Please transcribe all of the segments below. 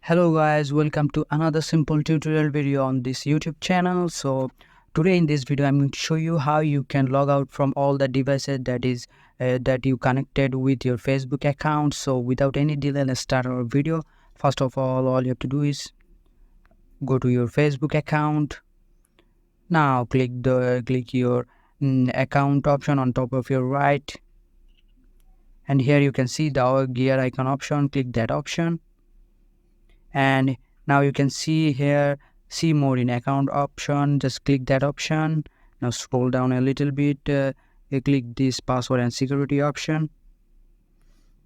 Hello guys, welcome to another simple tutorial video on this YouTube channel. So today in this video I'm going to show you how you can log out from all the devices that you connected with your Facebook account. So without any delay, let's start our video. First of all you have to do is go to your Facebook account. Now click your account option on top of your right, and here you can see the gear icon option. Click that option, and now you can see here see more in account option. Just click that option. Now scroll down a little bit, you click this password and security option,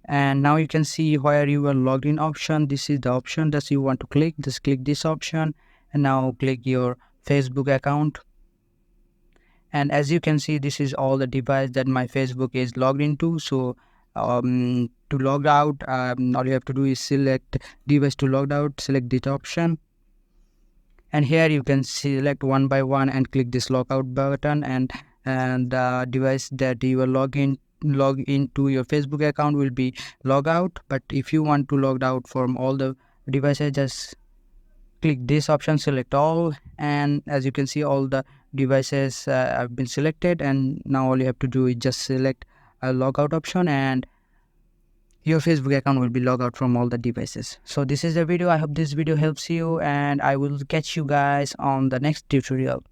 and now you can see where you are logged in option. This is the option that you want to click. Just click this option, and now click your Facebook account. And as you can see, this is all the device that my Facebook is logged into. So to log out, all you have to do is select device to log out, select this option, and here you can select one by one and click this logout button, and the device that you will log into your Facebook account will be log out. But if you want to log out from all the devices, just click this option, select all, and as you can see all the devices have been selected, and now all you have to do is just select a logout option, and your Facebook account will be logged out from all the devices. So this is the video. I hope this video helps you, and I will catch you guys on the next tutorial.